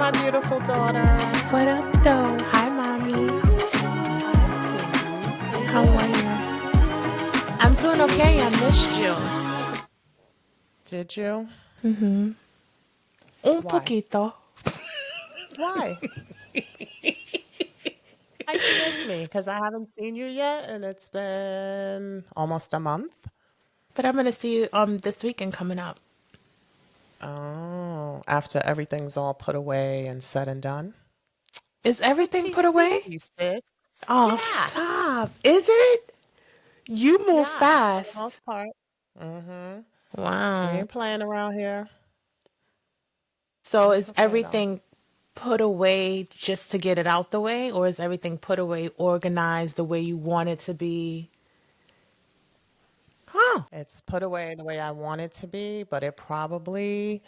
my beautiful daughter. What up, though? Hi, mommy. Hi, sweetie. How you How are doing? you? I'm doing okay. I missed you. Did you? Un Why? poquito. Why? Why'd you miss me? Because I haven't seen you yet, and it's been almost a month. But I'm gonna see you this weekend coming up. Oh, after everything's all put away and said and done. Is everything put away? TCB, sis. Oh, Yeah, stop. Is it? You move yeah, for the fast. most part. Mm-hmm. We Wow. ain't playing around here. So It's is okay though. everything put away just to get it out the way, or is everything put away organized the way you want it to be? Huh. It's put away the way I want it to be, but it probably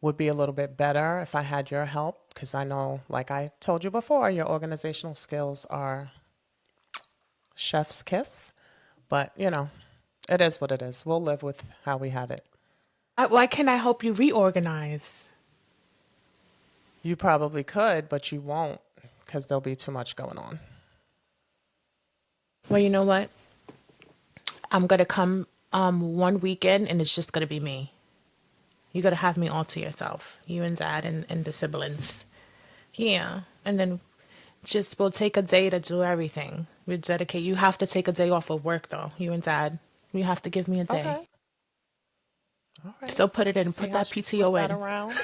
would be a little bit better if I had your help because I know, like I told you before, your organizational skills are chef's kiss. But, it is what it is. We'll live with how we have it. Why can't I help you reorganize? You probably could, but you won't because there'll be too much going on. Well, you know what? I'm gonna come one weekend and it's just gonna be me. You gotta have me all to yourself. You and Dad and the siblings. Yeah. And then just we'll take a day to do everything. We dedicate you have to take a day off of work though, you and Dad. You have to give me a day. Okay. All right. So put it in, See put how that she flipped PTO that in. around?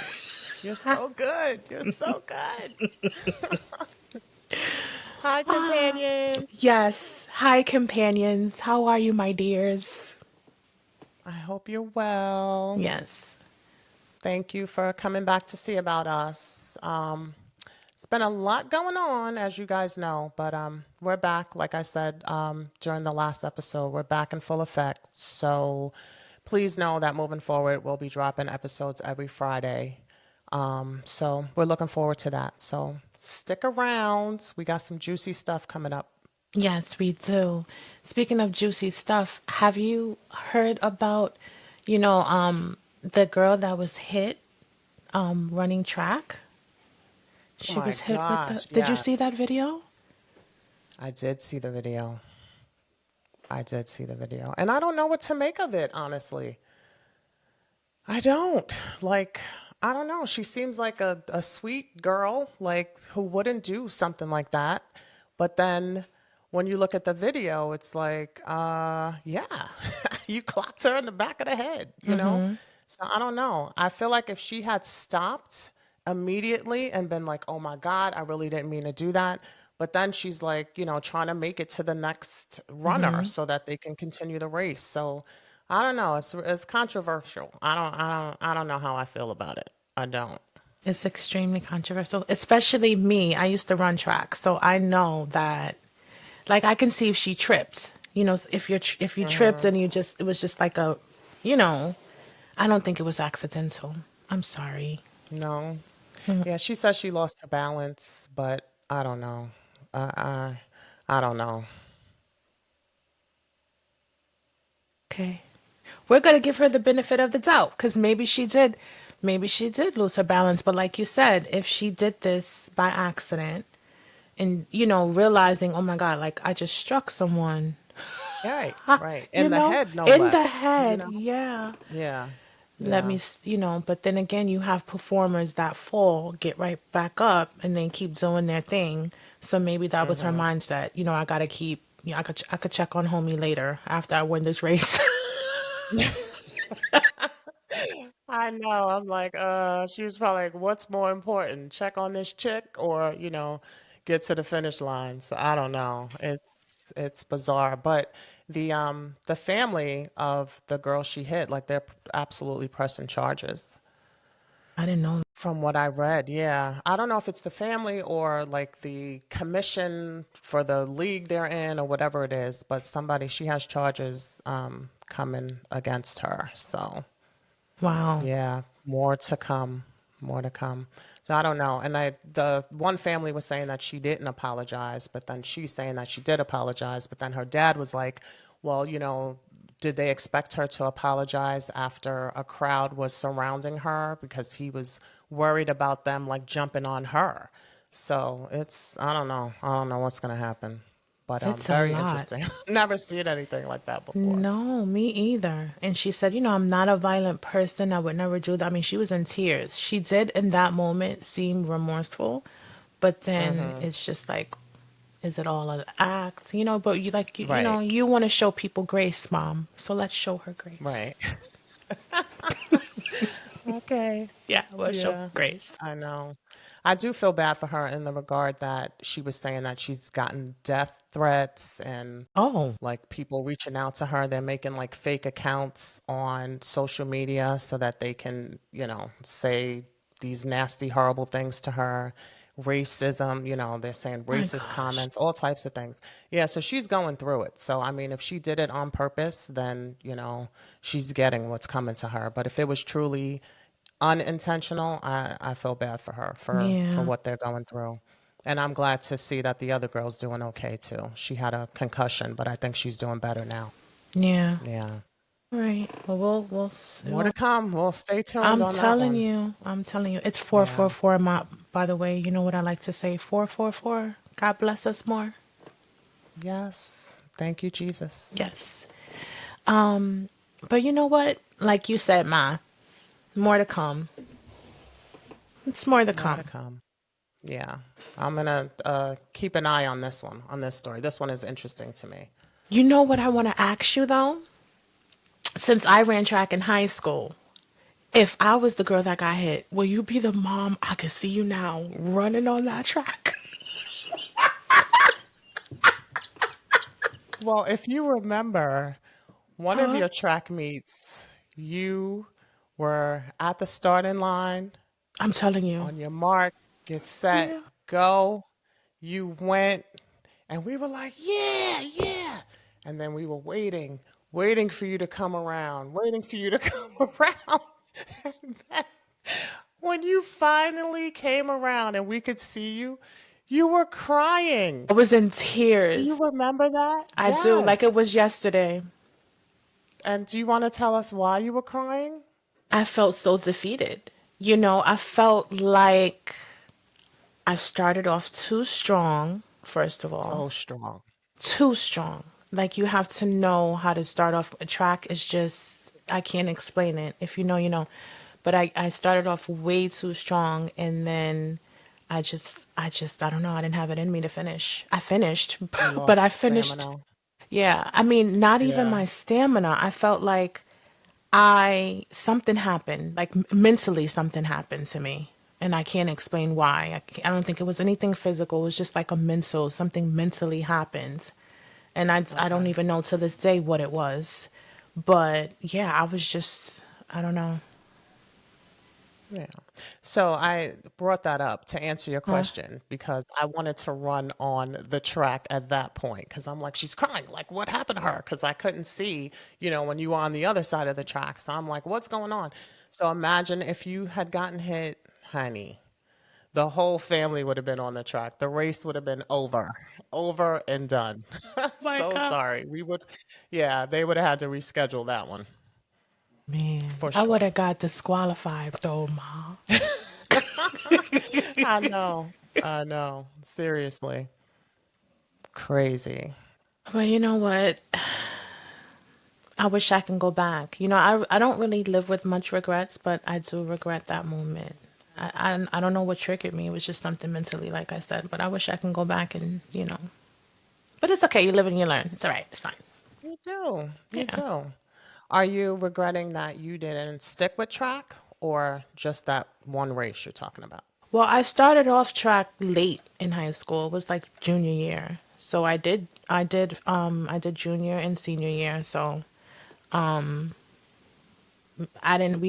You're so good. You're so good. Hi, companions. Yes. Hi companions. How are you, my dears? I hope you're well. Yes. Thank you for coming back to see about us. It's been a lot going on, as you guys know, but we're back. Like I said during the last episode, we're back in full effect. So please know that moving forward, we'll be dropping episodes every Friday. So we're looking forward to that. So stick around. We got some juicy stuff coming up. Yes, we do. Speaking of juicy stuff, have you heard about, the girl that was hit running track? She My was hit with the. gosh, Did you see that yes. video? I did see the video. I did see the video. And I don't know what to make of it, honestly. I don't. Like, I don't know. She seems like a sweet girl, like, who wouldn't do something like that. But then when you look at the video, it's like, yeah, you clocked her in the back of the head, you know? So I don't know. I feel like if she had stopped immediately and been like, oh my God, I really didn't mean to do that. But then she's like, trying to make it to the next runner so that they can continue the race. So I don't know. It's controversial. I don't know how I feel about it. I don't. It's extremely controversial, especially me. I used to run track, so I know that. Like I can see if she tripped. If you tripped and it was just like a, you know, I don't think it was accidental. I'm sorry. No. Yeah, she says she lost her balance, but I don't know. I don't know. Okay. We're going to give her the benefit of the doubt because maybe she did lose her balance. But like you said, if she did this by accident and, realizing, oh my God, like I just struck someone, Right, right. you In the know, head, no in the less. head. Yeah. Yeah, Let me, yeah. but then again, you have performers that fall, get right back up, and then keep doing their thing. So maybe that was her mindset. I got to keep, I could check on homie later after I win this race. I know. I'm like, she was probably like, what's more important? Check on this chick or, get to the finish line. So I don't know. It's bizarre. But the family of the girl she hit, like they're absolutely pressing charges. I didn't know. From what I read, yeah. I don't know if it's the family or like the commission for the league they're in or whatever it is, but she has charges coming against her. So Wow. yeah, more to come, more to come. So I don't know. And the one family was saying that she didn't apologize, but then she's saying that she did apologize. But then her dad was like, well, did they expect her to apologize after a crowd was surrounding her because he was worried about them like jumping on her? So it's I don't know what's gonna happen, but It's a very lot. interesting. Never seen anything like that before. No, me either. And she said, I'm not a violent person. I would never do that. I mean, she was in tears. She did in that moment seem remorseful, but then Hmm. it's just like, is it all an act? But Right, you want to show people grace, mom. So let's show her grace. right. Okay. Yeah, let's show Yeah, grace. I know. I do feel bad for her in the regard that she was saying that she's gotten death threats and Oh like people reaching out to her. They're making like fake accounts on social media so that they can, say these nasty, horrible things to her. Racism, they're saying my racist gosh. comments, all types of things. Yeah, so she's going through it. So, I mean, if she did it on purpose, then, she's getting what's coming to her. But if it was truly unintentional, I feel bad for her for Yeah, what they're going through. And I'm glad to see that the other girl's doing okay too. She had a concussion, but I think she's doing better now. yeah. Yeah. Right. Well, More to come. We'll stay tuned I'm on that telling one. you. I'm telling you. It's Yeah. 444. By the way, you know what I like to say? 444. God bless us more. Yes. Thank you, Jesus. Yes. But you know what? Like you said, Ma, more to come. It's more to More to come. come. Yeah. I'm gonna keep an eye on this one, on this story. This one is interesting to me. You know what I want to ask you though? Since I ran track in high school, if I was the girl that got hit, will you be the mom? I can see you now running on that track. Well, if you remember, one of Huh? your track meets, you were at the starting line. I'm telling you. On your mark, get set, Yeah. go. You went, and we were like, yeah, yeah. And then we were waiting for you to come around, waiting for you to come around. And then when you finally came around and we could see you, you were crying. I was in Do you tears. remember that? I do, like it Yes. was yesterday. And do you want to tell us why you were crying? I felt so defeated. I felt like I started off too strong, first of all. So strong. Too strong. Like you have to know how to start off. A track is just, I can't explain it. If you know, you know. But I started off way too strong and then I don't know. I didn't have it in me to finish. I finished, You but lost I the finished. stamina. Yeah. I mean, not even Yeah. my stamina. I felt like something happened, like mentally something happened to me. And I can't explain why. I don't think it was anything physical. It was just like something mentally happened. And I don't Okay. even know to this day what it was. But yeah, I was just, I don't know. Yeah. So I brought that up to answer your Huh? question because I wanted to run on the track at that point because I'm like, she's crying. Like, what happened to her? Because I couldn't see, when you were on the other side of the track. So I'm like, what's going on? So imagine if you had gotten hit, honey, the whole family would have been on the track. The race would have been over and done. My So God. sorry. Yeah, they would have had to reschedule that one Man, for I would sure. have got disqualified though, Ma. I know. I know. Seriously. Crazy. But you know what? I wish I can go back. I don't really live with much regrets, but I do regret that moment. I don't know what triggered me. It was just something mentally, like I said. But I wish I can go back and. But it's okay. You live and you learn. It's all right. It's fine. You do. You Yeah. do. Are you regretting that you didn't stick with track or just that one race you're talking about? Well, I started off track late in high school. It was like junior year. So I did junior and senior year. So we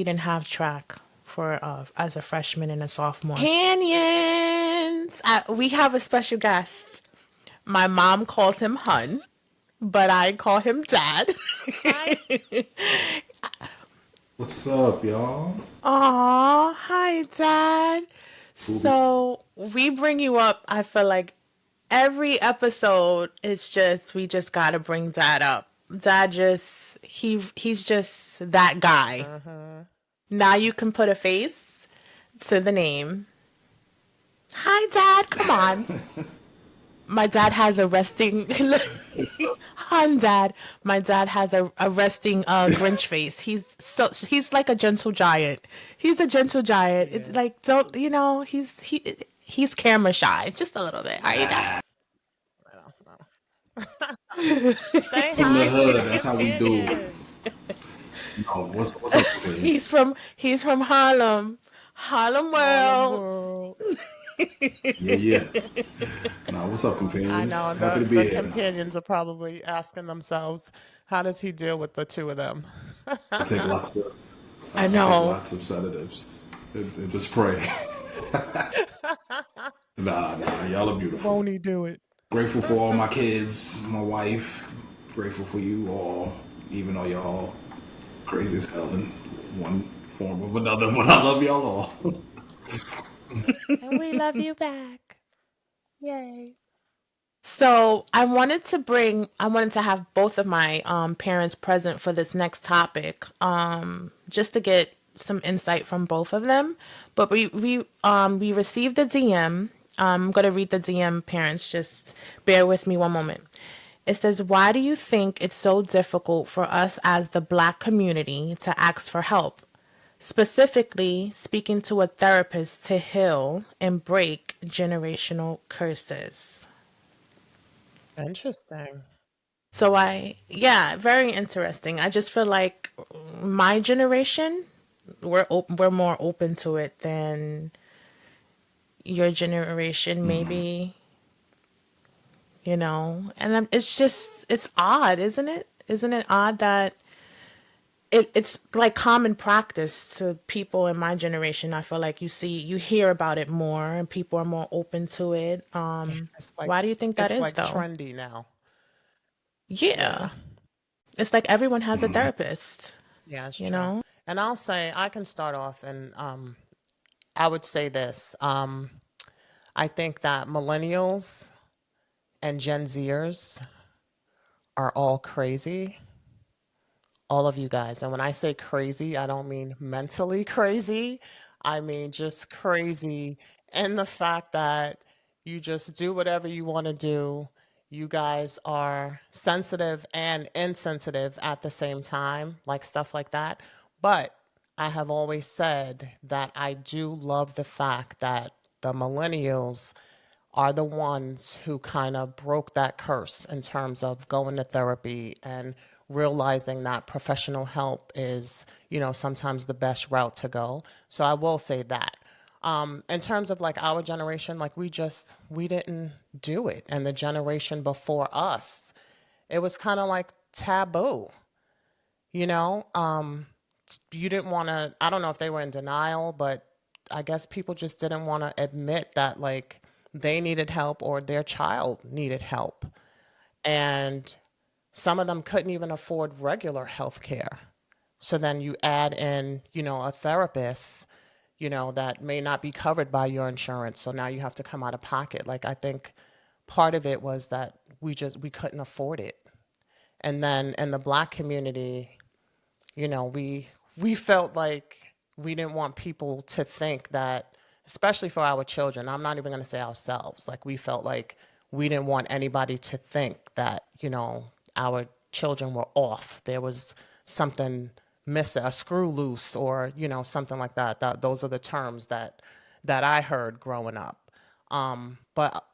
didn't have track for as a freshman and a sophomore. Canyons. We have a special guest. My mom calls him Hun, but I call him Dad. Hi. What's up, y'all? Aw, hi, Dad. Boobies. So we bring you up. I feel like every episode is just we just gotta bring Dad up. Dad just he's just that guy. Now you can put a face to the name. Hi, Dad. Come on. My dad has a resting. Hi, Dad. My dad has a resting Grinch face. He's like a gentle giant. He's a gentle giant. It's Yeah. like don't he's camera shy just a little bit. Are you, Dad? I don't know. Say From the hi to hood, the that's how we do it. companions. No, what's up, Queen? He's from Harlem, Harlem Harlem World. World. Yeah, yeah. No, what's up, I know companions? Happy to the be here. companions are probably asking themselves, how does he deal with the two of them? I take lots of I I take know. lots of sedatives and just pray. Nah, y'all are beautiful. Won't he do it? Grateful for all my kids, my wife. Grateful for you all, even though y'all crazy as hell in one form or another. But I love y'all all. And we love you back. Yay. So I wanted to have both of my parents present for this next topic, just to get some insight from both of them. But we received the DM. I'm gonna read the DM, parents. Just bear with me one moment. It says, "Why do you think it's so difficult for us as the Black community to ask for help? Specifically, speaking to a therapist to heal and break generational curses." Interesting. Yeah, very interesting. I just feel like my generation, we're more open to it than your generation, maybe, And it's just, it's odd, isn't it? Isn't it odd that it's like common practice to people in my generation? I feel like you hear about it more and people are more open to it. Yeah, it's like Why do you think that it's is, like though? trendy now. Yeah. Yeah. It's like everyone has a therapist, Yeah, it's you true. know? And I'll say I can start off and I would say this. I think that millennials and Gen Zers are all crazy, all of you guys. And when I say crazy, I don't mean mentally crazy. I mean just crazy in the fact that you just do whatever you want to do. You guys are sensitive and insensitive at the same time, like stuff like that. But I have always said that I do love the fact that the millennials are the ones who kind of broke that curse in terms of going to therapy and realizing that professional help is, sometimes the best route to go. So I will say that. In terms of like our generation, like we didn't do it. And the generation before us, it was kind of like taboo, you know? You didn't want to, I don't know if they were in denial, but I guess people just didn't want to admit that like they needed help or their child needed help. And some of them couldn't even afford regular health care. So then you add in, a therapist, that may not be covered by your insurance. So now you have to come out of pocket. Like I think part of it was that we couldn't afford it. And then in the Black community, we felt like we didn't want people to think that, especially for our children. I'm not even going to say ourselves. Like we felt like we didn't want anybody to think that our children were off. There was something missing, a screw loose, or something like that. Those are the terms that I heard growing up. But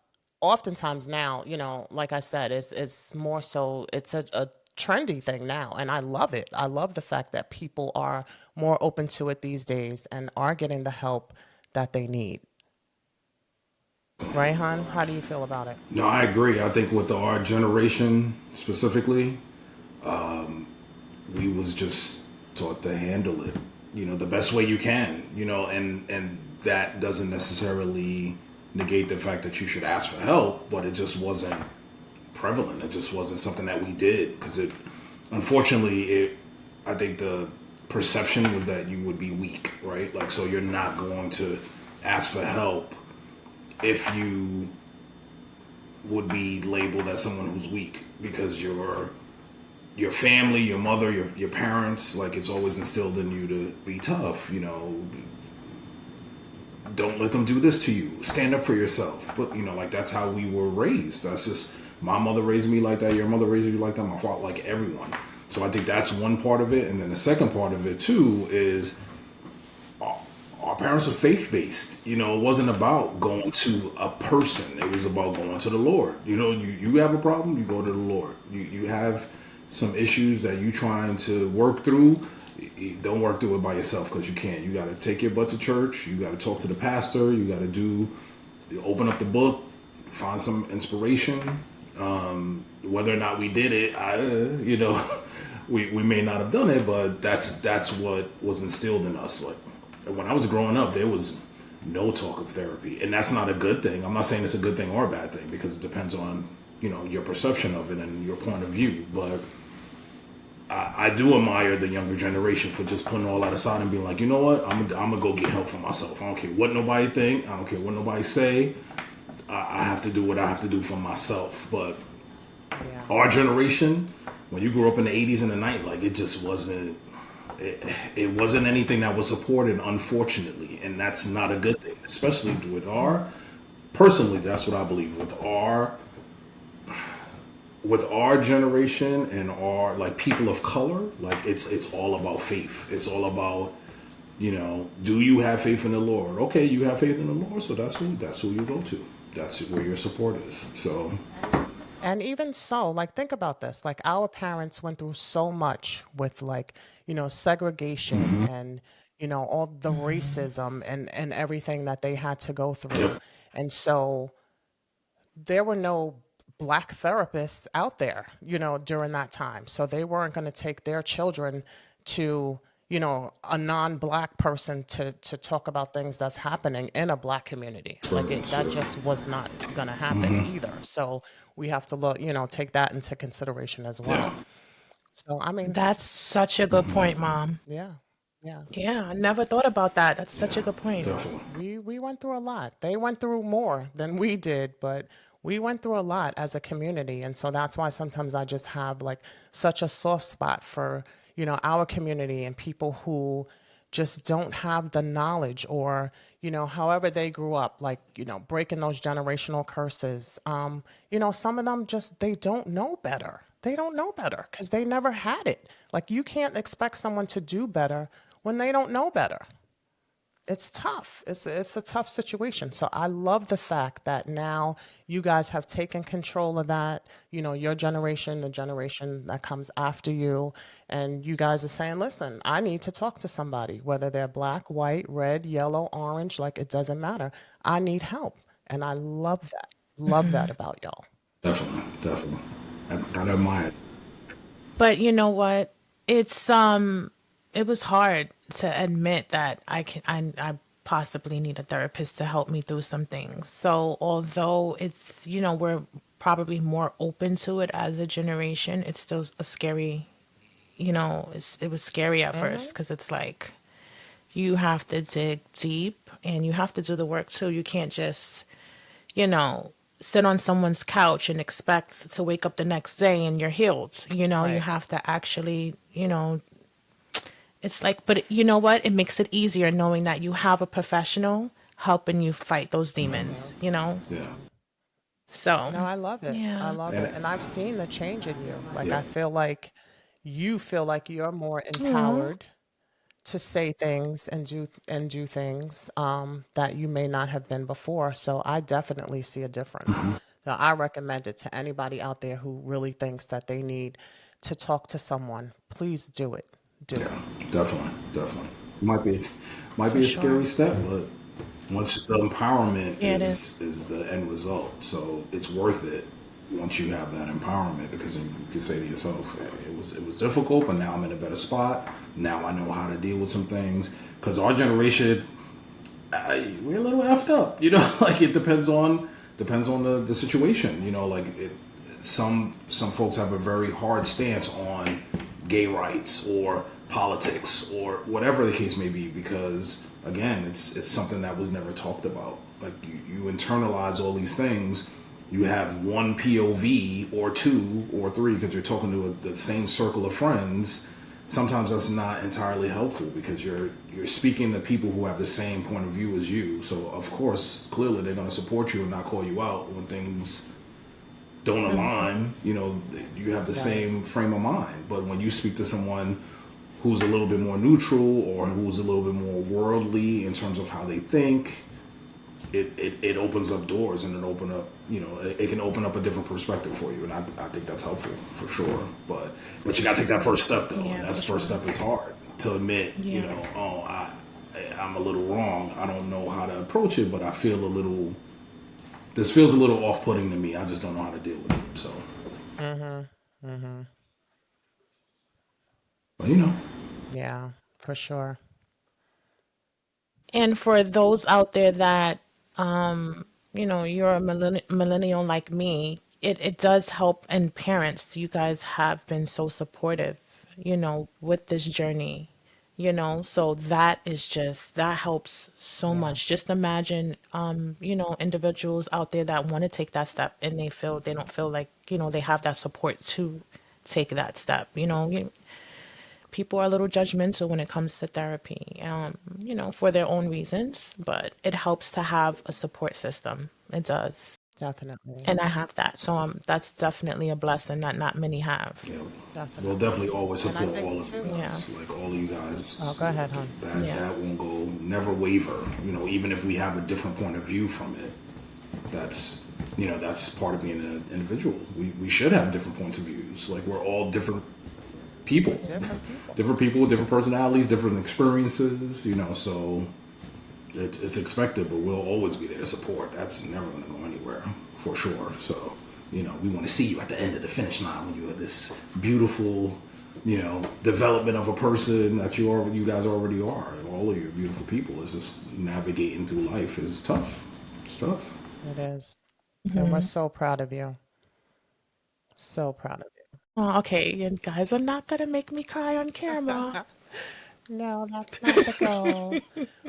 oftentimes now, like I said, it's more so it's a trendy thing now, and I love it. I love the fact that people are more open to it these days and are getting the help that they need. Right, hon? How do you feel about it? No, I agree. I think with our generation specifically, we was just taught to handle it, the best way you can, and that doesn't necessarily negate the fact that you should ask for help, but it just wasn't prevalent. It just wasn't something that we did because unfortunately, I think the perception was that you would be weak, right? Like, so you're not going to ask for help if you would be labeled as someone who's weak because your family, your mother, your parents, like it's always instilled in you to be tough. You know, don't let them do this to you. Stand up for yourself. But you know, like that's how we were raised. That's just my mother raised me like that. Your mother raised you like that. My father, like everyone. So I think that's one part of it, and then the second part of it too is our parents are faith based. You know, it wasn't about going to a person. It was about going to the Lord. You know, you have a problem, you go to the Lord. You have some issues that you trying to work through. You don't work through it by yourself because you can't. You got to take your butt to church. You got to talk to the pastor. You got to open up the book, find some inspiration. Whether or not we did it, you know, we may not have done it, but that's what was instilled in us. Like when I was growing up, there was no talk of therapy, and that's not a good thing. I'm not saying it's a good thing or a bad thing because it depends on your perception of it and your point of view. But I do admire the younger generation for just putting all that aside and being like, you know what, I'm gonna go get help for myself. I don't care what nobody think. I don't care what nobody say. I have to do what I have to do for myself. But Yeah. our generation, when you grew up in the 80s and the 90s, like it just wasn't. It wasn't anything that was supported, unfortunately, and that's not a good thing. Especially with personally, that's what I believe with our generation and our like people of color. Like it's all about faith. It's all about do you have faith in the Lord? Okay, you have faith in the Lord, so that's who you go to. That's where your support is. So And even so, like, think about this. Like, our parents went through so much with, like, segregation and, all the racism and everything that they had to go yep, through. And so there were no black therapists out there, during that time. So they weren't going to take their children to, a non-black person to talk about things that's happening in a black community. Like that just was not going to happen either. So we have to look, take that into consideration as yeah, well. So I mean, That's such a good point, Mom. yeah, yeah. Yeah, I never thought about that. That's such a yeah, good point. definitely. We went through a lot. They went through more than we did, but we went through a lot as a community. And so that's why sometimes I just have like such a soft spot for, our community and people who just don't have the knowledge or, however they grew up, like, breaking those generational curses. Some of them just they don't know better. They don't know better because they never had it. Like you can't expect someone to do better when they don't know better. It's tough. It's a tough situation. So I love the fact that now you guys have taken control of that, your generation, the generation that comes after you, and you guys are saying, "Listen, I need to talk to somebody, whether they're black, white, red, yellow, orange, like it doesn't matter. I need help." And I love that. Love that about y'all. Definitely, definitely. I admire it. But you know what? It was hard to admit that I possibly need a therapist to help me through some things. So although we're probably more open to it as a generation, it's still a scary, it was scary at first Hmm. because it's like you have to dig deep and you have to do the work too. You can't just you know, sit on someone's couch and expect to wake up the next day and you're healed. You Right. have to actually, it's like, but you know what? It makes it easier knowing that you have a professional helping you fight those Hmm. demons. Yeah, So, No, I love it. I yeah. love and it. And I've seen the change in you. Like yeah, I feel like you feel like you're more Aw. empowered to say things and do things that you may not have been before. So I definitely see a difference. So I recommend it to anybody out there who really thinks that they need to talk to someone. Please do it. Do yeah, it. definitely, definitely. Might For be a scary sure. step, but once the empowerment Yeah, it is. is the end result, so it's worth it once you have that empowerment because then you can say to yourself, hey, it was difficult, but now I'm in a better spot. Now I know how to deal with some things because our generation we're a little effed up, like it depends on the situation, like some folks have a very hard stance on gay rights or politics or whatever the case may be because again it's something that was never talked about. Like you internalize all these things you have one POV or two or three because you're talking to the same circle of friends. Sometimes that's not entirely helpful because you're speaking to people who have the same point of view as you. So of course, clearly they're going to support you and not call you out when things don't Mhm. align. You have the Right. same frame of mind. But when you speak to someone who's a little bit more neutral or who's a little bit more worldly in terms of how they think, it opens up doors and it can open up a different perspective for you, and I think that's helpful for sure. But you got to take that first step though, Yeah, and for that's first sure. step is hard to admit. Yeah. Oh, I'm a little wrong. I don't know how to approach it, but I feel a little. This feels a little off-putting to me. I just don't know how to deal with it. So, Mm-hmm. Mm-hmm. but you know, Yeah, for sure. And for those out there that, you're a millennial like me, it does help. And parents, you guys have been so supportive, with this journey, so that is just, that helps so Yeah, much. Just imagine, individuals out there that want to take that step and they don't feel like, they have that support to take that step. People are a little judgmental when it comes to therapy, for their own reasons, but it helps to have a support system. It does. definitely. And I have that. So that's definitely a blessing that not many have. you know, we'll Definitely. definitely always And I support think all of you too. Yeah. guys. Like all of you Oh, guys, go ahead, hon. Yeah. that won't go, never waver. Even if we have a different point of view from it, that's that's part of being an individual. We should have different points of views. Like we're all different people, We're different people. different people, different personalities, different experiences. So it's expected, but we'll always be there to support. That's never going to go anywhere for sure. So we want to see you at the end of the finish line when you're this beautiful, development of a person that you guys already are. All of you are beautiful people. It's just navigating through life is tough. It's tough. It is. And we're Hmm. so proud of you. So proud of Oh, okay. And guys are not gonna make me cry on camera. you. No, that's not the goal.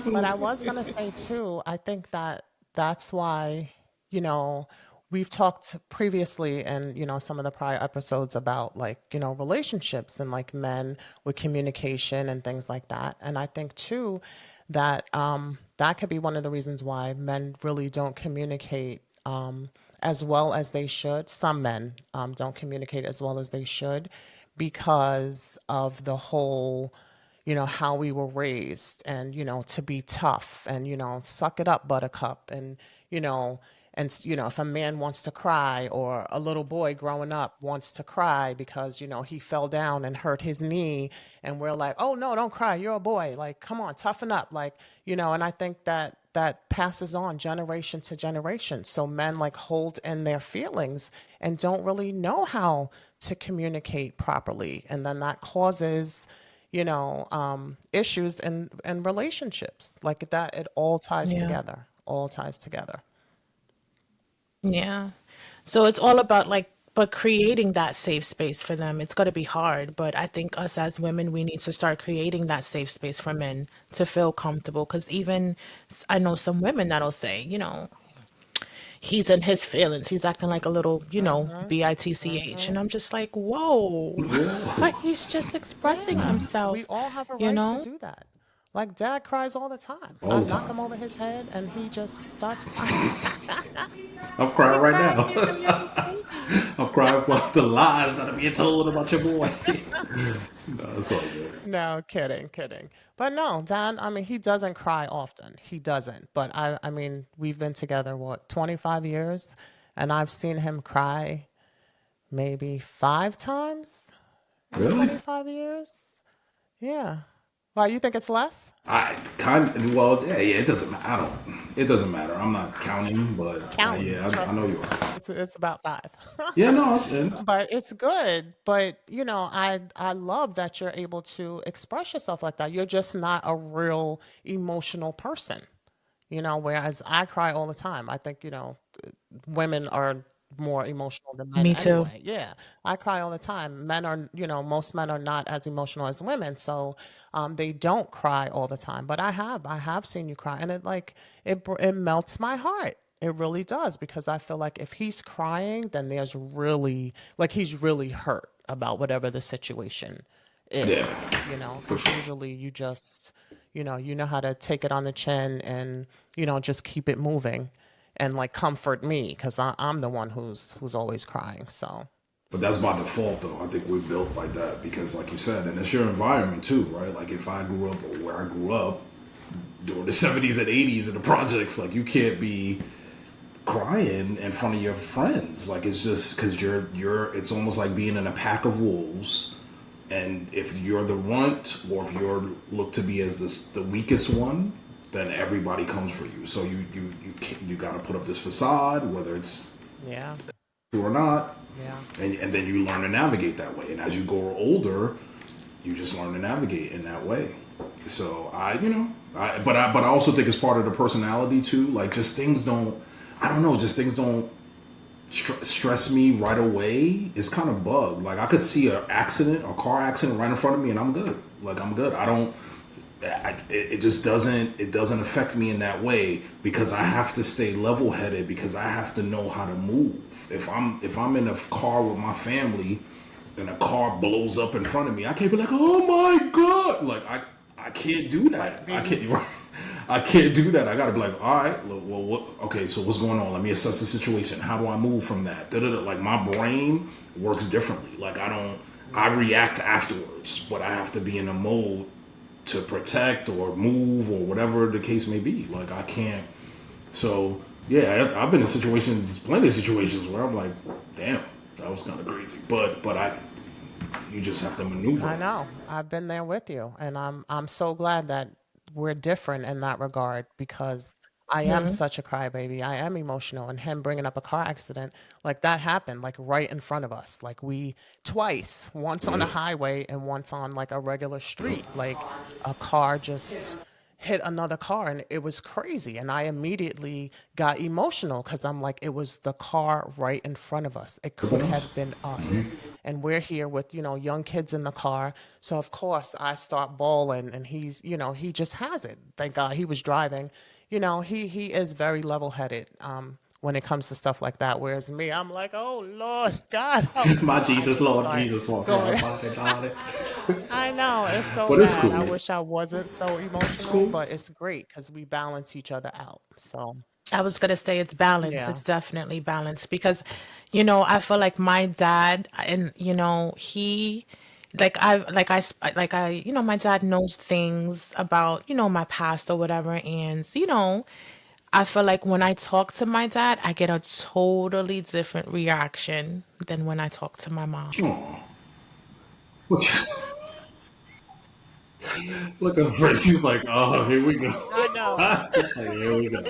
But I was going to say too, I think that that's why, you know, we've talked previously in, some of the prior episodes about like, relationships and like men with communication and things like that. And I think too that that could be one of the reasons why men really don't communicate as well as they should. Some men don't communicate as well as they should because of the whole how we were raised and, to be tough and, suck it up, buttercup. And, you know, if a man wants to cry or a little boy growing up wants to cry because, he fell down and hurt his knee and we're like, oh, no, don't cry. You're a boy. Like, come on, toughen up. Like, and I think that that passes on generation to generation. So men like hold in their feelings and don't really know how to communicate properly. And then that causes issues in relationships like that. It all ties Yeah. together, all ties together. Yeah. So it's all about like, but creating that safe space for them. It's going to be hard, but I think us as women, we need to start creating that safe space for men to feel comfortable. Because even I know some women that'll say, he's in his feelings. He's acting like a little, Mm-hmm. bitch. Mm-hmm. And I'm just like, whoa, Whoa. but he's just expressing Yeah, we himself, all have a you right to know? do that. Like dad cries all the time. All I the knock time. him over his head and he just starts crying. I'm crying He right cries now. even when he's a baby. I'm crying about the lies that are being told about your boy. No, it's all good. No, kidding, kidding. But no, Dan, I mean, he doesn't cry often. He doesn't. But I mean, we've been together, what, 25 years? And I've seen him cry maybe 5 times in Really? 25 years. Yeah. Why, you think it's less? I kind of, well, yeah, it doesn't matter. It doesn't matter. I'm not counting, but Counting, yeah, I trust know me. you are. It's about five. Yeah, no, it's in. But it's good. But I love that you're able to express yourself like that. You're just not a real emotional person. Whereas I cry all the time. I think, women are more emotional than men Me too. anyway. Yeah, I cry all the time. Men are, most men are not as emotional as women, so they don't cry all the time. But I have seen you cry, and it melts my heart. It really does because I feel like if he's crying, then there's really, like, he's really hurt about whatever the situation Yeah, is, for because sure. usually you just, you know how to take it on the chin and, just keep it moving and like comfort me because I'm the one who's always crying. So, But that's by default, though. I think we're built like that because, like you said, and it's your environment too, right? Like if I grew up or where I grew up during the '70s and '80s in the projects, like you can't be crying in front of your friends. Like it's just because you're. It's almost like being in a pack of wolves, and if you're the runt or if you're looked to be as the weakest one, then everybody comes for you. So you got to put up this facade, whether it's yeah, true or not, yeah. and then you learn to navigate that way. And as you grow older, you just learn to navigate in that way. So but I also think it's part of the personality too. Like just things don't, I don't know, just things don't stress me right away. It's kind of bugged. Like I could see a car accident right in front of me, and I'm good. Like I'm good. I don't. It just doesn't affect me in that way because I have to stay level headed because I have to know how to move. If I'm in a car with my family and a car blows up in front of me, I can't be like, oh my god, like I can't do that. Like I me. can't. I can't do that. I gotta be like, all right, well, what? Okay, so what's going on? Let me assess the situation. How do I move from that? Da-da-da. Like my brain works differently. Like I don't. I react afterwards, but I have to be in a mode to protect or move or whatever the case may be. Like I can't. So yeah, I've been in situations, plenty of situations where I'm like, damn, that was kind of crazy. But you just have to I maneuver. know. I've been there with you, and I'm so glad that we're different in that regard because I am Hmm. such a crybaby. I am emotional, and him bringing up a car accident like that happened like right in front of us. Like we twice, once on a Yeah. highway and once on like a regular street. Like a car just hit another car and it was crazy and I immediately got emotional because I'm like it was the car right in front of us. It Everything could else? have been us and we're here with young kids in the car, so of course I start bawling and he just has it. Thank God he was driving. He is very level-headed when it comes to stuff like that, whereas me, I'm like, oh Lord God, help me. My I Jesus, just Lord start Jesus, walk going. around pocket on it. I know, it's so But it's bad. cool. I wish I wasn't so It's emotional, cool. but it's great because we balance each other out. So, I was gonna say it's balance. yeah. It's definitely balance because, I feel like my dad and he, my dad knows things about my past or whatever, and I feel like when I talk to my dad, I get a totally different reaction than when I talk to my mom. Aw. Look at her. She's like, oh, here we go. I know. She's like, here we go.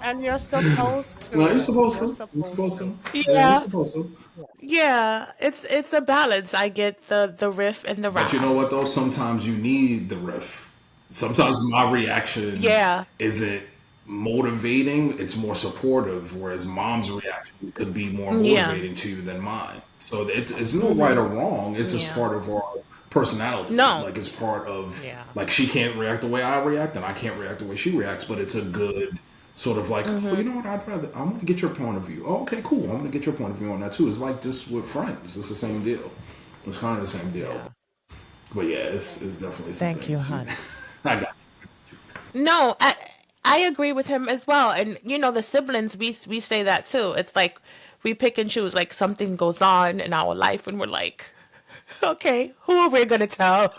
And you're supposed No, you're to. supposed You're to. You're supposed supposed to. to. Yeah, you're Yeah, supposed to. Yeah. yeah. It's a balance. I get the riff and the But you know what though? raff. Sometimes you need the riff. Sometimes my reaction Yeah. isn't motivating; it's more supportive. Whereas mom's reaction could be more Yeah. motivating to you than mine. So it's no right or wrong. It's just Yeah. part of our personality. No. Like it's part of Yeah. like she can't react the way I react, and I can't react the way she reacts. But it's a good sort of like, oh, you know what? I want to get your point of view. Oh, okay, cool. I'm gonna get your point of view on that too. It's like just with friends. It's the same deal. It's kind of the same deal. Yeah. But yeah, it's definitely some Thank you, things. hon. I got No, I agree with him as well. And the siblings, we say that too. It's like we pick and choose. Like something goes on in our life, and we're like, okay, who are we gonna tell?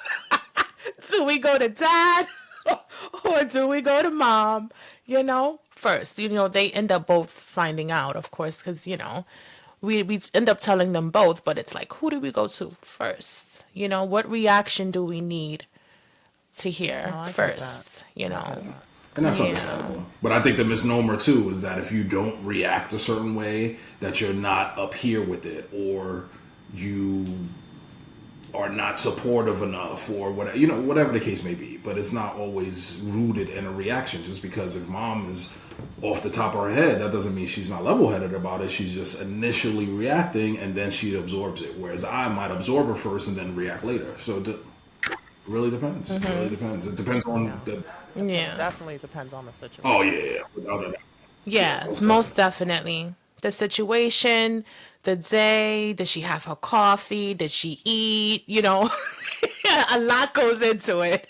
Do we go to dad, or do we go to mom? First. They end up both finding out, of course, because we end up telling them both. But it's like, who do we go to first? What reaction do we need to No, hear I get that. first? I get that. and that's Yeah. understandable. But I think the misnomer too is that if you don't react a certain way, that you're not up here with it, or you are not supportive enough, or whatever whatever the case may be. But it's not always rooted in a reaction. Just because if mom is off the top of her head, that doesn't mean she's not level-headed about it. She's just initially reacting, and then she absorbs it. Whereas I might absorb her first and then react later. So it really depends. It really depends. It depends on Yeah. the. It Yeah. definitely depends on the Oh situation. yeah, yeah, without a doubt. Yeah, Yeah, most most definitely. definitely. The situation, the day, did she have her coffee? Did she eat? A lot goes into it.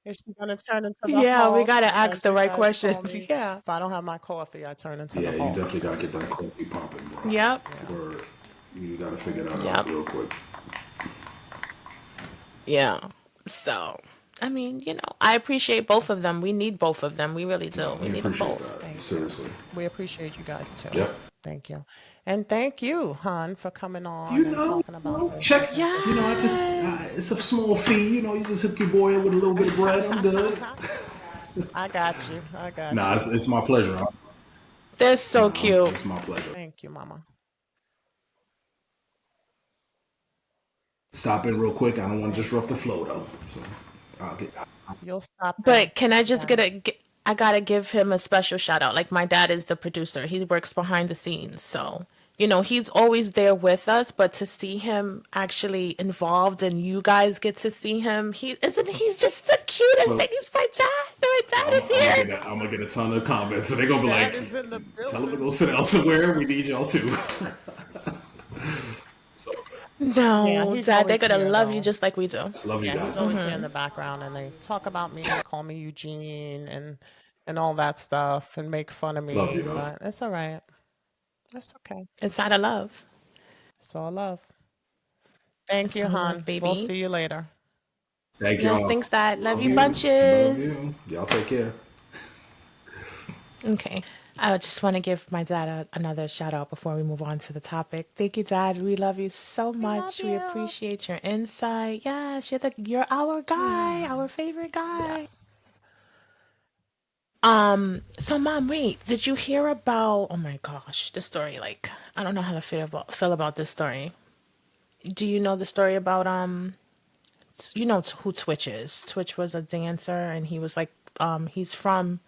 Is she gonna turn into the Yeah, we Hulk? gotta ask As the you right guys told questions. me, Yeah. if I don't have my coffee, I turn into the Yeah, you Hulk. definitely gotta That's get that coffee popping, bro. Yep. yeah. Word. You gotta figure that out Yep. real quick. Yeah. So, I mean, I appreciate both of them. We need both of them. We really do. No, We we need them appreciate both. that. Thank you. Seriously. We appreciate you guys too. Yep. Thank you. And thank you, Han, for coming on You and know, talking about this check. and You know, I participating. just it's a small fee. You know, you just hook your boy up with a little bit of bread. I'm good. I got you. I got Nah, you. it's my pleasure. They're so Nah, cute. it's my pleasure. Thank you, Mama. Stop in real quick. I don't want to Thank disrupt the you. flow though. So I'll get. You'll stop in But can I just again. I gotta give him a special shout out. Like my dad is the producer. He works behind the scenes. So, he's always there with us, but to see him actually involved and you guys get to see him, he's just the cutest thing. Well, He's my dad. My dad is here. I'm gonna get a ton of comments, so they're gonna be Dad like, is in the "Tell them to building. go sit elsewhere. We need y'all too." So good. Yeah, No, he's dad, they're always gonna here love you though. just like we do. Just love you Yeah, he's guys though. always here in the background and they talk about me and call me Eugene and all that stuff and make fun of Love me, you though. but it's all right. It's okay. It's out of love. It's all love. Thank It's you, all love, hon. We'll baby. see you later. Thank Yes, y'all. thanks, dad. Love Love you you. Love bunches. you. Y'all take care. Okay. I just want to give my dad another shout out before we move on to the topic. Thank you, Dad. We love you so We love much. We you. appreciate your insight. Yes, you're our guy, our favorite guy. Yes. So Mom, wait, did you hear about, oh my gosh, the story, like, I don't know how to feel about this story. Do you know the story about who Twitch is? Twitch was a dancer and he was like he's from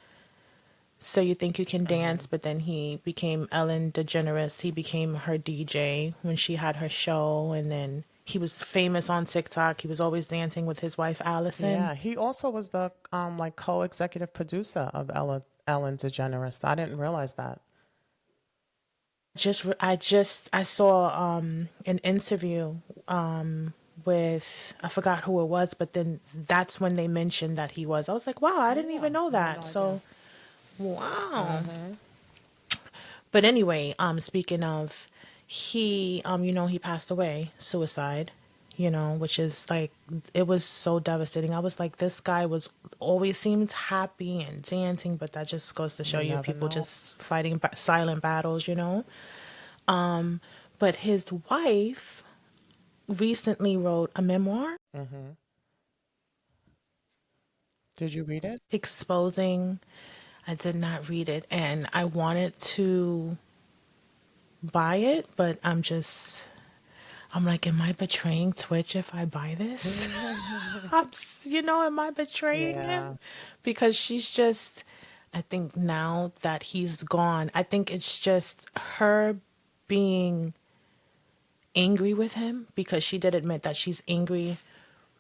So You Think You Can Hmm. Dance, but then he became Ellen DeGeneres. He became her DJ when she had her show, and then he was famous on TikTok. He was always dancing with his wife Allison. Yeah, he also was the like co-executive producer of Ellen DeGeneres. I didn't realize that. I saw an interview with, I forgot who it was, but then that's when they mentioned that he was. I was like, wow, I didn't Yeah, even know I had no that. idea. So wow. Hmm. But anyway, speaking of, he passed away, suicide, which is like, it was so devastating. I was like, this guy was always seemed happy and dancing, but that just goes to show You you never people know. just fighting silent battles. But his wife recently wrote a memoir Hmm. Did you read it? exposing. I did not read it, and I wanted to buy it, but I'm like, am I betraying Twitch if I buy this? Am I betraying Yeah. him? Because she's just, I think now that he's gone, I think it's just her being angry with him because she did admit that she's angry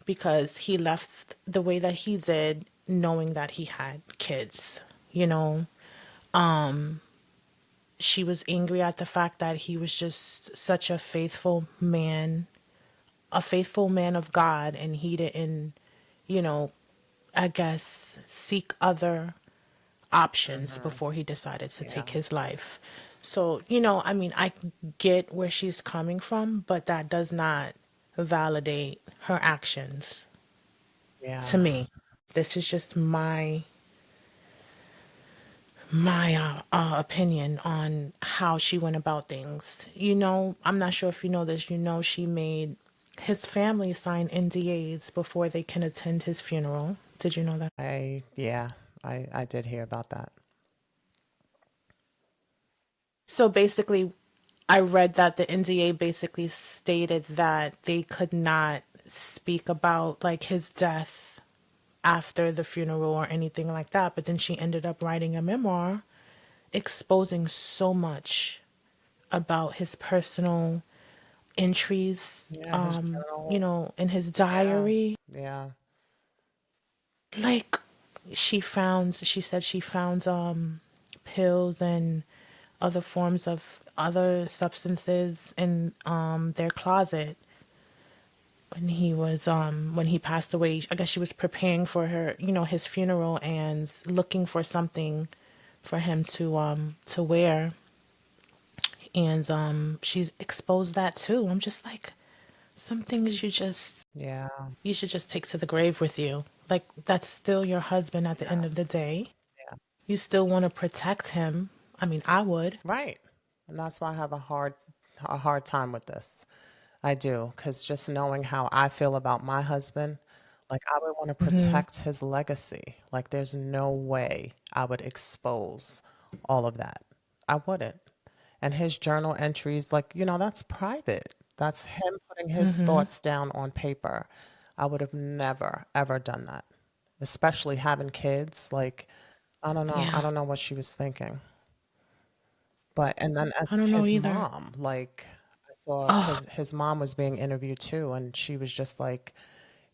because he left the way that he did, knowing that he had kids. You know, she was angry at the fact that he was just such a faithful man of God, and he didn't, you know, I guess, seek other options Hmm. before he decided to Yeah. take his life. So, I mean, I get where she's coming from, but that does not validate her actions to Yeah. me. This is just my opinion on how she went about things. I'm not sure if you know this. She made his family sign NDAs before they can attend his funeral. Did you know that? Yeah, I did hear about that. So basically, I read that the NDA basically stated that they could not speak about like his death after the funeral or anything like that. But then she ended up writing a memoir exposing so much about his personal entries, Yeah, his journals. in his Yeah. diary. Yeah. Like she said she found pills and other forms of other substances in their closet when he passed away. I guess she was preparing for her, his funeral and looking for something for him to wear, and she's exposed that too. I'm just like, some things Yeah. you should just take to the grave with you. Like, that's still your husband at the Yeah. end of the day. Yeah. You still want to protect him. I mean, I would. Right. And that's why I have a hard time with this. I do, because just knowing how I feel about my husband, like I would want to protect his legacy. Like there's no way I would expose all of that. I wouldn't. And his journal entries, like, that's private. That's him putting his thoughts down on paper. I would have never, ever done that, especially having kids. Like, I don't know. I Yeah, don't know what she was thinking. But and then as I don't know his either. mom, like I saw Oh, his mom was being interviewed too, and she was just like,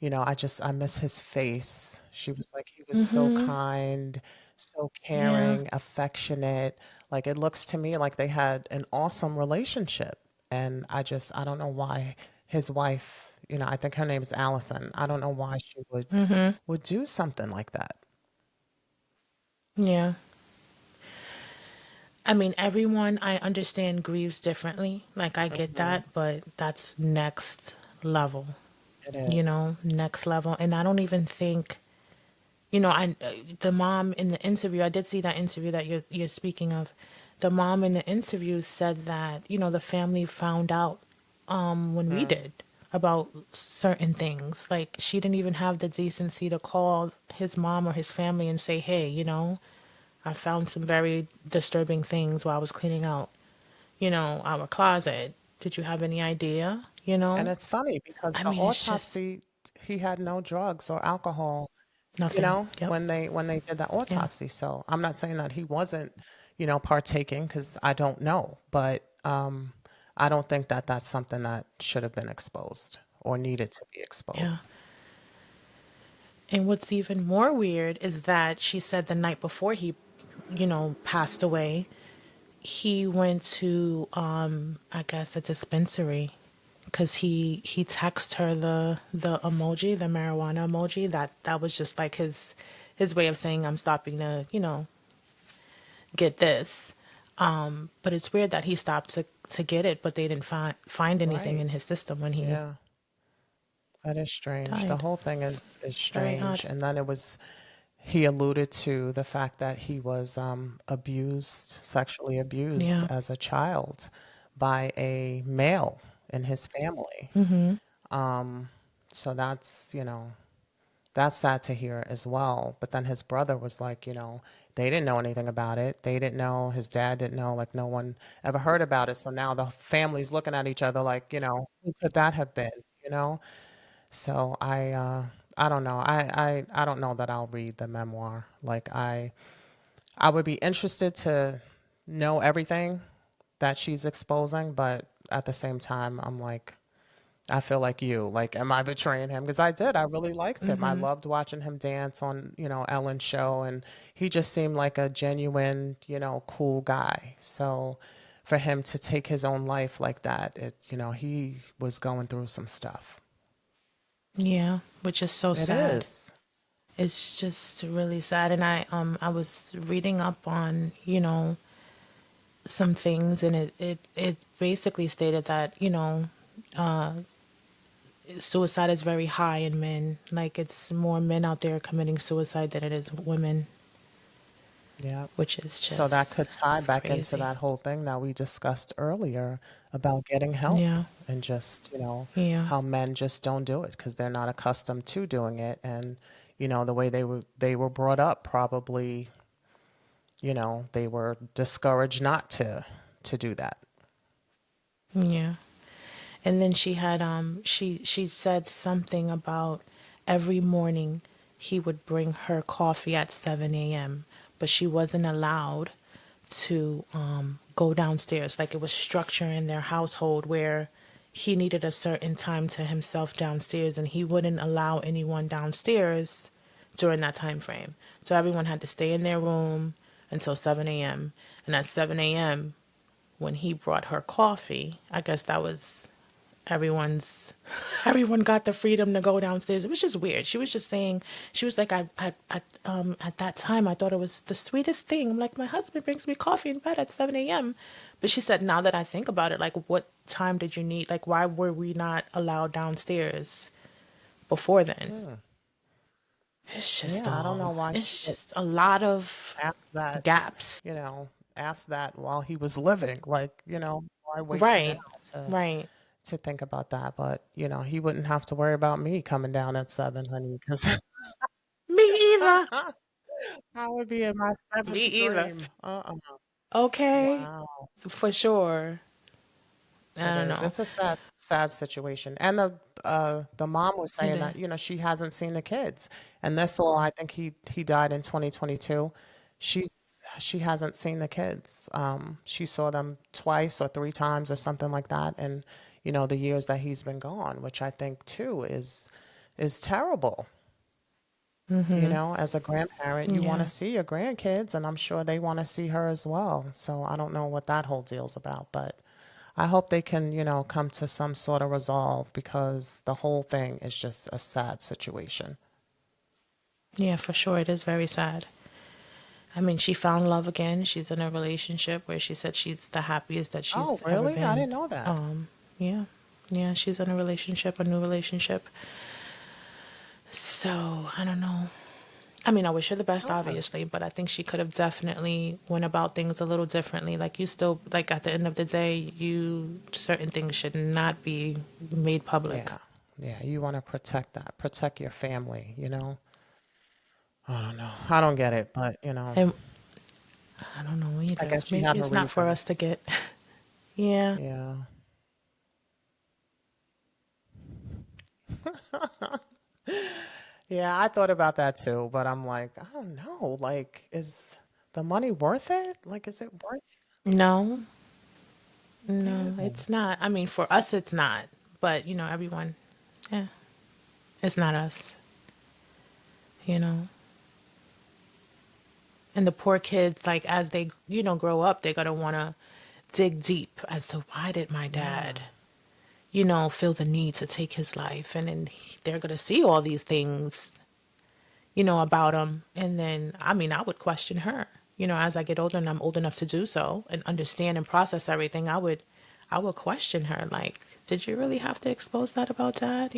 I miss his face. She was like, he was so kind, so yeah. caring, affectionate. Like it looks to me like they had an awesome relationship. And I don't know why his wife, I think her name is Allison. I don't know why she would do something like that. Yeah. I mean, everyone I understand grieves differently. Like, I get Hmm. that, but that's next level, It is. next level. And I don't even think, the mom in the interview, I did see that interview that you're speaking of. The mom in the interview said that, the family found out when we Mm. did about certain things. Like, she didn't even have the decency to call his mom or his family and say, "Hey, I found some very disturbing things while I was cleaning out, our closet. Did you have any idea?" And it's funny because I the mean, it's just autopsy, he had no drugs or alcohol, nothing. Yep. when they did the Yeah. autopsy. So I'm not saying that he wasn't, partaking because I don't know, but I don't think that that's something that should have been exposed or needed to be Yeah. exposed. And what's even more weird is that she said the night before he, passed away, he went to, I guess, a dispensary because he texted her the emoji, the marijuana emoji. That was just like his way of saying, "I'm stopping to, get this." But it's weird that he stopped to get it, but they didn't find anything Right. in his system when he Yeah. That is strange. The died. whole thing is Very strange. odd. And then he alluded to the fact that he was abused, sexually abused Yeah. as a child by a male in his family. Um, so that's sad to hear as well. But then his brother was like, they didn't know anything about it. They didn't know, his dad didn't know, like no one ever heard about it. So now the family's looking at each other like, who could that have been, you know? So I don't know. I don't know that I'll read the memoir. Like I would be interested to know everything that she's exposing, but at the same time I'm like I feel like you. Like am I betraying him? Because I did. I really liked him. I loved watching him dance on, Ellen's show and he just seemed like a genuine, cool guy. So for him to take his own life like that, he was going through some stuff. Yeah, which is so It sad. is. It's just really sad. And I was reading up on, some things, and it basically stated that, suicide is very high in men. Like, it's more men out there committing suicide than it is women, Yeah. which is So that just could tie it's back into crazy. that whole thing that we discussed earlier about getting help Yeah. and just, Yeah. how men just don't do it because they're not accustomed to doing it. And, the way they were brought up probably, they were discouraged not to do that. Yeah. And then she said something about every morning he would bring her coffee at 7 a.m., but she wasn't allowed to go downstairs. Like, it was structure in their household where he needed a certain time to himself downstairs, and he wouldn't allow anyone downstairs during that time frame. So everyone had to stay in their room, until 7 a.m. And at 7 a.m., when he brought her coffee, I guess that was everyone's everyone got the freedom to go downstairs. It was just weird. She was just saying, she was like, at that time I thought it was the sweetest thing. I'm like, my husband brings me coffee in bed at 7 a.m. But she said, now that I think about it, like, what time did you need? Like, why were we not allowed downstairs before then? Yeah, I don't know why she It's would just a lot of ask that, gaps. you know, ask that while he was living. Like, why wait till now Right. to Right. to think about that? But, he wouldn't have to worry about me coming down at 7, honey, because Me either. I would be in my Me seventh either. dream. Uh-uh. Okay. Wow. For sure. I It don't is. know. It's a sad, sad situation. And the mom was It saying is. that, she hasn't seen the kids. And this all, I think he died in 2022. She's she hasn't seen the kids. She saw them twice or three times or something like that. And, the years that he's been gone, which I think too is terrible. As a grandparent, you want to Yeah. see your grandkids, and I'm sure they want to see her as well. So I don't know what that whole deal's about, but I hope they can, come to some sort of resolve because the whole thing is just a sad situation. Yeah, for sure. It is very sad. I mean, she found love again. She's in a relationship where she said she's the happiest that Oh, she's ever really? I been. didn't know that. Um, yeah. Yeah, she's in a relationship, a new relationship. So, I don't know. I mean, I wish her the best, Good. obviously, but I think she could have definitely went about things a little differently. Like, you still, like, at the end of the day, certain things should not be made public. Yeah. Yeah, you want to protect that, protect your family. I don't know. I don't get it, but, And I don't know I either. guess she Maybe had her it's not for us to reasons. get. Yeah. Yeah. Yeah, I thought about that too, but I'm like, I don't know. Like, is the money worth it? Like, is it worth? No, Yeah. no, it's not. I mean, for us, it's not. But, everyone, yeah, it's not us, you know. And the poor kids, like, as they, grow up, they're going to want to dig deep as to why did my Yeah. dad, feel the need to take his life. And then they're going to see all these things, about him. And then, I mean, I would question her, as I get older and I'm old enough to do so and understand and process everything, I would question her. Like, did you really have to expose that about dad?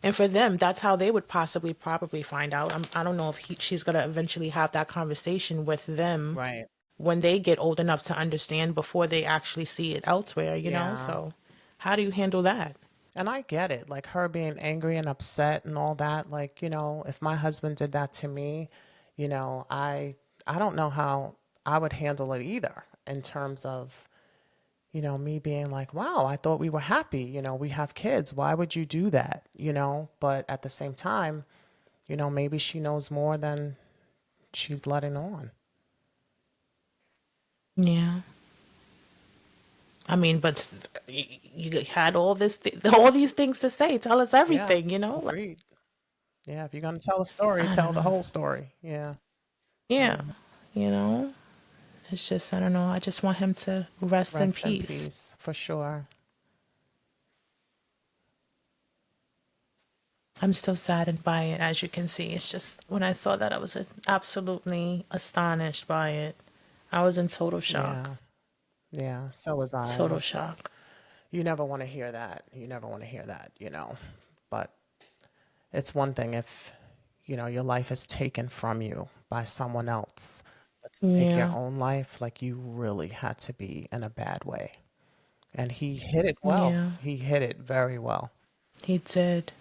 And for them, that's how they would possibly probably find out. I don't know if she's going to eventually have that conversation with them Right. when they get old enough to understand before they actually see it elsewhere. Yeah. So how do you handle that? And I get it, like her being angry and upset and all that. Like, if my husband did that to me, I don't know how I would handle it either in terms of, me being like, wow, I thought we were happy, we have kids. Why would you do that? But at the same time, maybe she knows more than she's letting on. Yeah. I mean, but you had all these things to say. Tell us Yeah, everything. Like, agreed. Yeah, if you're gonna tell a story, I tell don't the know. whole story. Yeah. Yeah. Yeah. You know, it's just, I don't know. I just want him to rest in Rest in peace. peace, for sure. I'm still saddened by it, as you can see. It's just, when I saw that, I was absolutely astonished by it. I was in total shock. Yeah. Yeah, so was I. Total It's shock. You never want to hear that. You never want to hear that. But it's one thing if, your life is taken from you by someone else. But to take your Yeah. own life, like you really had to be in a bad way. And he hit it well. Yeah. He hit it very well. He did.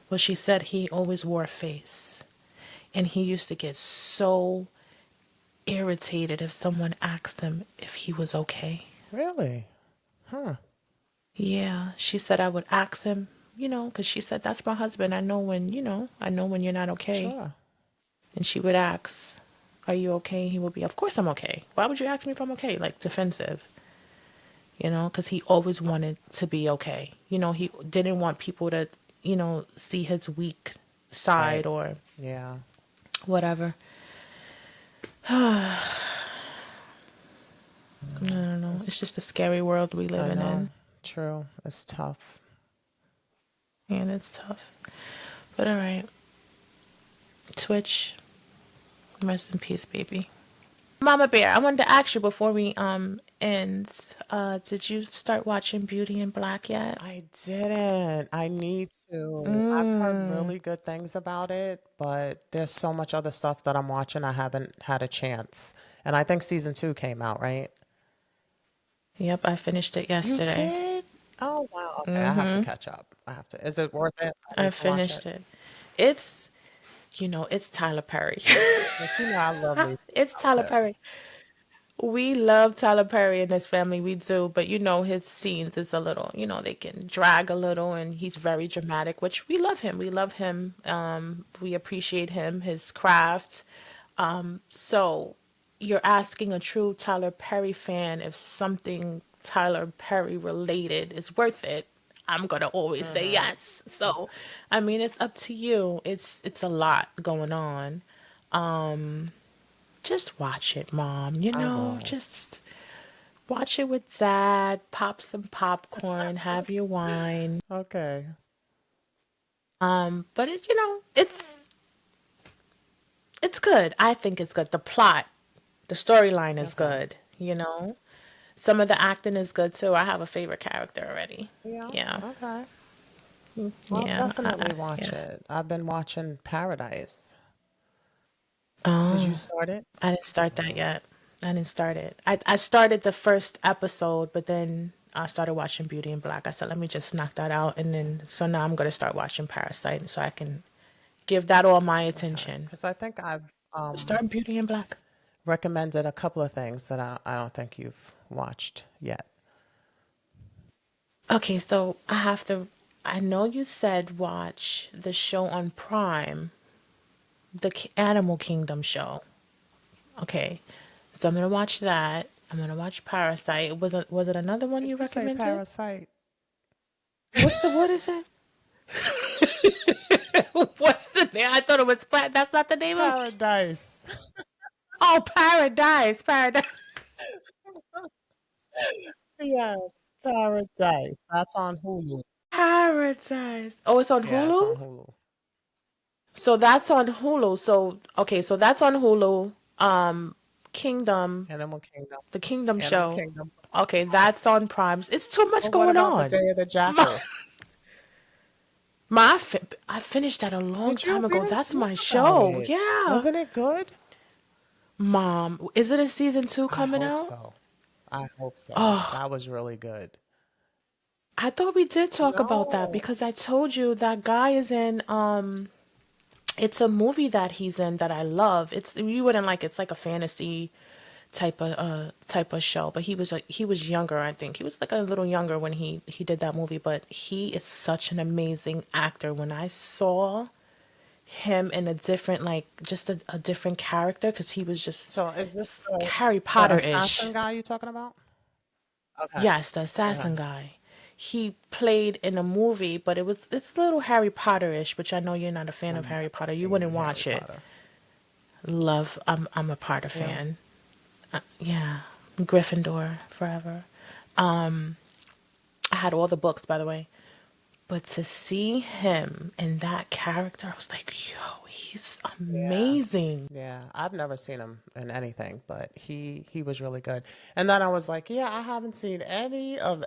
Well, she said he always wore a face. And he used to get so irritated if someone asked him if he was okay. Really? Huh. Yeah, she said I would ask him, because she said, that's my husband. I know when you're not okay. Sure. And she would ask, are you okay? He would be, of course I'm okay. Why would you ask me if I'm okay? Like, defensive, because he always wanted to be okay. He didn't want people to, see his weak Right. side or Yeah. whatever. I don't know. It's, It's just a scary world we I living know. in, True. It's tough. and it's tough. But all right, Twitch, rest in peace, baby. Mama Bear, I wanted to ask you before we end. Did you start watching Beauty in Black yet? I didn't. I need to. I've heard Mm. really good things about it, but there's so much other stuff that I'm watching. I haven't had a chance. And I think season two came out, right? Yep, I finished it You yesterday. did? Oh, wow. Okay, I have to catch up. I have to. Is it worth it? I I need to watch it. finished it. It's, it's Tyler Perry. But you know, I love me some It's Tyler Tyler Perry. Perry. We love Tyler Perry and his family. We do, but his scenes is a little, they can drag a little, and he's very dramatic, which we love him. We love him. We appreciate him, his craft. So you're asking a true Tyler Perry fan if something Tyler Perry related is worth it. I'm gonna always say Mm-hmm. yes. So, I mean, it's up to you. It's a lot going on. Just watch it, Mom. I will. Just watch it with Dad. Pop some popcorn. Have your wine. Okay. But it's good. I think it's good. The plot, the storyline is Okay. good. Some of the acting is good too. I have a favorite character already. Yeah. Yeah, Okay. I'll yeah, definitely watch yeah. it. I've been watching Paradise. Did you Oh, start it? I didn't start that yet. I didn't start it. I started the first episode, but then I started watching Beauty in Black. I said, let me just knock that out, and then so now I'm gonna start watching Parasite, so I can give that all my Okay. attention. Because I think I've Start Beauty in Black. recommended a couple of things that I don't think you've watched yet. Okay, so I have to. I know you said watch the show on Prime, the Animal Kingdom show. Okay, so I'm gonna watch that. I'm gonna watch Parasite. Was it another one Did you you say recommended? Parasite? What is it? What's the name? I thought it was that's not the name of it. Paradise. Oh, Paradise, Paradise. Yes, Paradise. That's on Hulu. Paradise. Oh, it's on Yeah, it's Hulu? on Hulu. So that's on Hulu. So okay, so that's on Hulu. Kingdom, Animal Kingdom. the Kingdom Animal show. Kingdom's on Okay, Prime. that's on Primes. It's too much But what going about the on. Day of the My, Jackal? I finished that a long Did you time ago. really That's talk my about show. it? Yeah. Wasn't it good? Mom, is it a season 2 I coming hope out? so. I hope so. Oh, That was really good. I thought we did talk about that No. because I told you that guy is in it's a movie that he's in that I love. You wouldn't like it's like a fantasy type of show, but he was younger, I think. He was like a little younger when he did that movie, but he is such an amazing actor. When I saw him in a different like just a different character cuz he was just So is this Harry the assassin Potter-ish. guy you talking about? Okay. Yes, the Okay. assassin guy. He played in a movie, but it's a little Harry Potter-ish, which I know you're not a fan I've of Harry never Potter. You seen wouldn't Harry watch it. Potter. Love, I'm a Potter Yeah. fan. Yeah, Gryffindor forever. I had all the books, by the way. But to see him in that character, I was like, yo, he's Yeah. amazing. Yeah. I've never seen him in anything, but he was really good. And then I was like, yeah, I haven't seen any of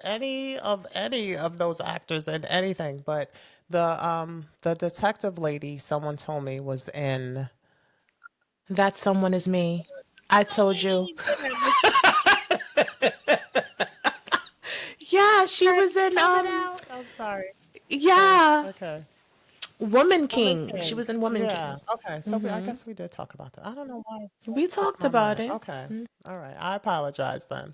those actors in anything, but the detective lady someone told me was in. That someone is me. I told you. Is Yeah, she that was in coming out? I'm sorry. Okay. yeah, Okay. Woman Woman King. She King. was in Woman Yeah. King. Okay. So I guess we did talk about that. I don't know why that We slipped talked my about mind. it. Okay. All right. I apologize then.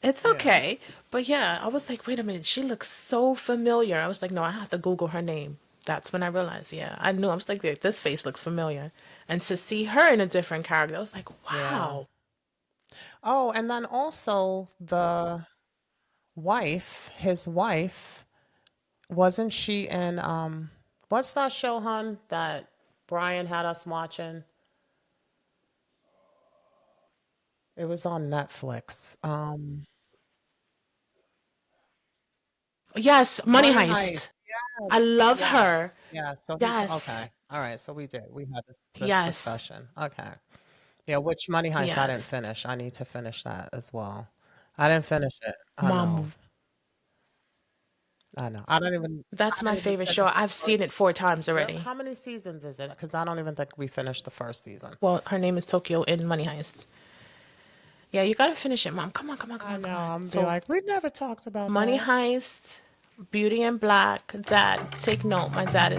It's Yeah. okay. But yeah, I was like, wait a minute, she looks so familiar. I was like, no, I have to Google her name. That's when I realized, yeah, I knew. I was like, this face looks familiar. And to see her in a different character, I was like, Yeah. wow. Oh, and then also the wife, his wife, wasn't she in what's that show, hun, that Brian had us watching? It was on Netflix. Yes, Money Money Heist. Heist. Yes, I love her. yes, yes. So okay. Yes, All right. So we did. We had this yes, discussion. Okay. Yeah, which Money Heist I didn't yes. finish. I need to finish that as well. I didn't finish it. I know. Mom, I know. I don't even. that's I my didn't even favorite show. finish the I've first. seen it 4 times Really? already. How many seasons is it? Because I don't even think we finished the first season. Well, her name is Tokyo in Money Heist. Yeah, you gotta finish it, Mom. Come on, come on, come I on, come know. on. I'm gonna be So, like, we never talked about Money that. Heist, Beauty and Black, Dad. Take note. My dad.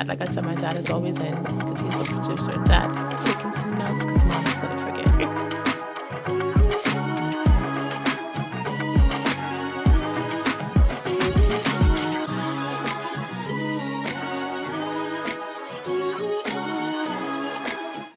Like I said, my dad is always in because he's a producer. Dad taking some notes because Mom